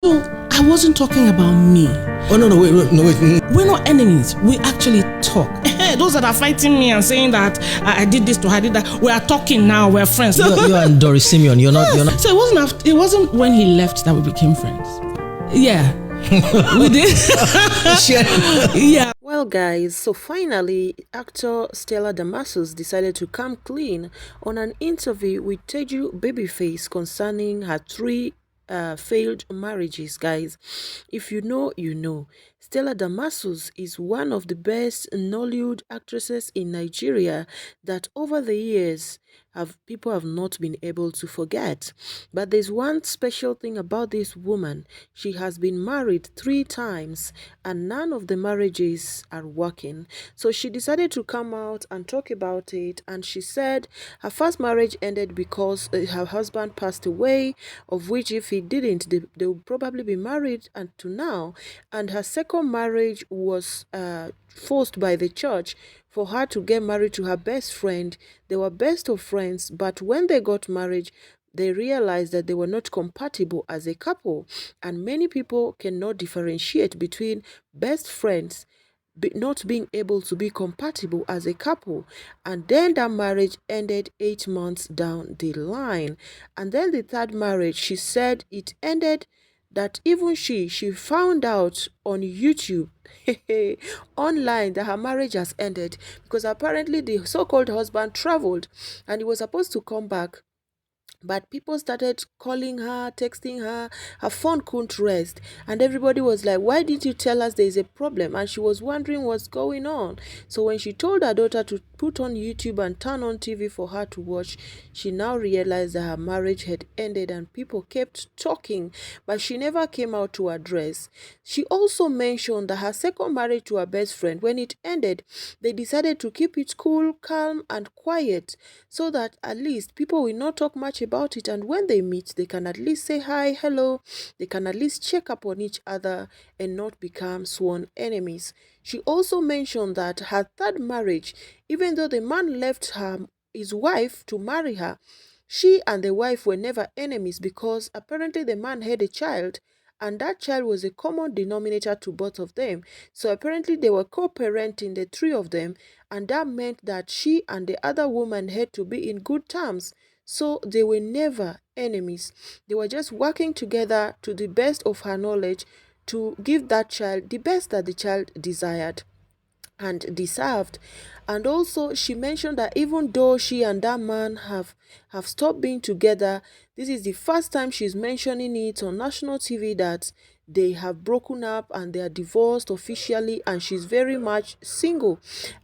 No, I wasn't talking about me. Oh, no, wait. We're not enemies. We actually talk. Those that are fighting me and saying that I did this to her, I did that. We are talking now. We're friends. You and Doris Simeon, you're not. So it wasn't when he left that we became friends. Yeah, we did. Yeah. Well, guys, so finally, actor Stella Damasus decided to come clean on an interview with Teju Babyface concerning her three failed marriages. Guys, if you know, you know. Stella Damasus is one of the best Nollywood actresses in Nigeria that over the years people have not been able to forget. But there's one special thing about this woman. She has been married 3 times and none of the marriages are working. So she decided to come out and talk about it, and she said her first marriage ended because her husband passed away, of which if he didn't, they would probably be married until now. And her second marriage was forced by the church for her to get married to her best friend. They were best of friends, but when they got married, they realized that they were not compatible as a couple. And many people cannot differentiate between best friends not being able to be compatible as a couple. And then that marriage ended 8 months down the line. And then the third marriage, she said it ended that even she found out on YouTube online that her marriage has ended because apparently the so-called husband traveled and he was supposed to come back. But people started calling her, texting her, her phone couldn't rest. And everybody was like, why didn't you tell us there's a problem? And she was wondering what's going on. So when she told her daughter to put on YouTube and turn on TV for her to watch, she now realized that her marriage had ended and people kept talking, but she never came out to address. She also mentioned that her second marriage to her best friend, when it ended, they decided to keep it cool, calm, and quiet so that at least people will not talk much about it, and when they meet they can at least say hi, hello, they can at least check up on each other and not become sworn enemies. She also mentioned that her third marriage, even though the man left his wife to marry her, she and the wife were never enemies because apparently the man had a child and that child was a common denominator to both of them. So apparently they were co-parenting, the 3 of them, and that meant that she and the other woman had to be in good terms. So they were never enemies. They were just working together to the best of her knowledge to give that child the best that the child desired and deserved. And also she mentioned that even though she and that man have stopped being together, this is the first time she's mentioning it on national TV that they have broken up and they are divorced officially, and she's very much single,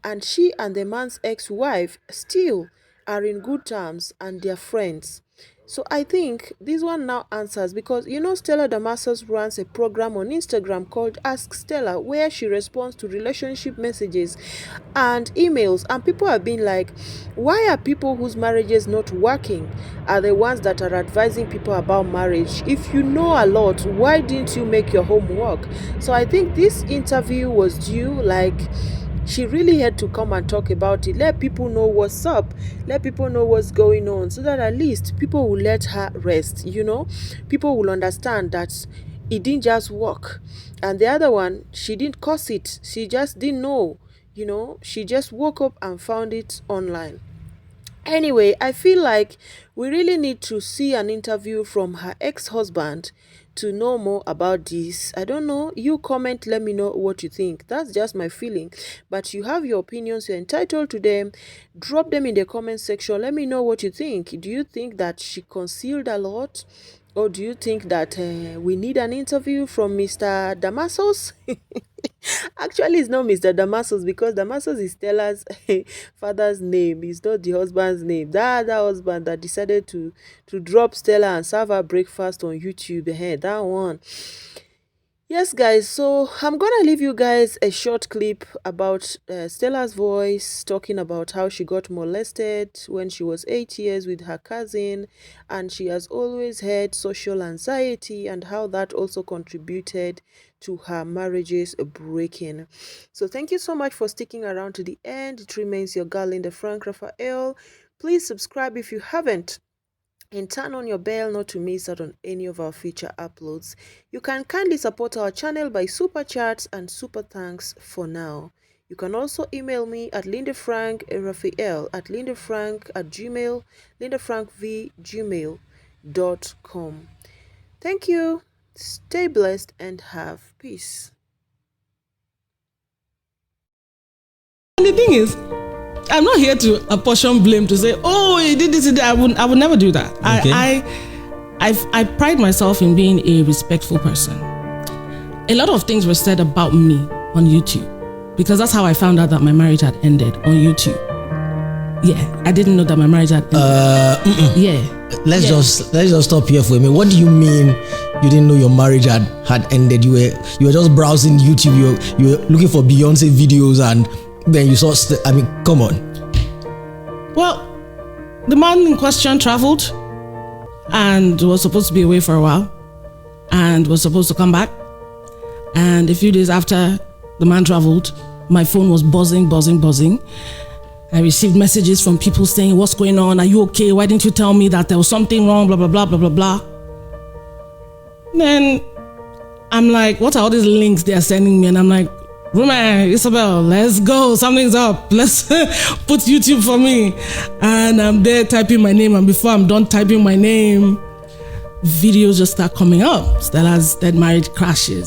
and she and the man's ex-wife still are in good terms and they're friends. So I think this one now answers, because you know Stella Damasus runs a program on Instagram called Ask Stella, where she responds to relationship messages and emails, and people have been like, why are people whose marriages not working are the ones that are advising people about marriage? If you know a lot, why didn't you make your homework? So I think this interview was due, like, she really had to come and talk about it, let people know what's up, let people know what's going on, so that at least people will let her rest, you know. People will understand that it didn't just work. And the other one, she didn't cause it, she just didn't know, you know, she just woke up and found it online. Anyway, I feel like we really need to see an interview from her ex-husband to know more about this. I don't know. You comment, let me know what you think. That's just my feeling. But you have your opinions, you're entitled to them. Drop them in the comment section. Let me know what you think. Do you think that she concealed a lot? Or do you think that we need an interview from Mr. Damasus? Actually, it's not Mr. Damasus, because Damasus is Stella's father's name. It's not the husband's name. That husband that decided to drop Stella and serve her breakfast on YouTube. That one. Yes, guys, so I'm gonna leave you guys a short clip about Stella's voice talking about how she got molested when she was 8 years with her cousin, and she has always had social anxiety and how that also contributed to her marriages breaking. So thank you so much for sticking around to the end. It remains your girl, Linda Frank Raphael. Please subscribe if you haven't. and turn on your bell not to miss out on any of our future uploads. You can kindly support our channel by super chats and super thanks for now. You can also email me at lindefrank@lindefrank@gmail, lindefrankv@gmail.com. Thank you. Stay blessed and have peace. And the thing is, I'm not here to apportion blame to say, oh, he did this. I would never do that. Okay. I pride myself in being a respectful person. A lot of things were said about me on YouTube because that's how I found out that my marriage had ended, on YouTube. Yeah, I didn't know that my marriage had ended. Yeah. Let's just stop here for a minute. What do you mean you didn't know your marriage had ended? You were just browsing YouTube. You were looking for Beyonce videos and then you saw. I mean, come on. Well, the man in question traveled and was supposed to be away for a while and was supposed to come back. And a few days after the man traveled, my phone was buzzing. I received messages from people saying, what's going on? Are you okay? Why didn't you tell me that there was something wrong? Blah, blah, blah, blah, blah, blah. Then I'm like, what are all these links they are sending me? And I'm like, Woman, Isabel, let's go. Something's up. Let's put YouTube for me. And I'm there typing my name. And before I'm done typing my name, videos just start coming up. Stella's dead marriage crashes.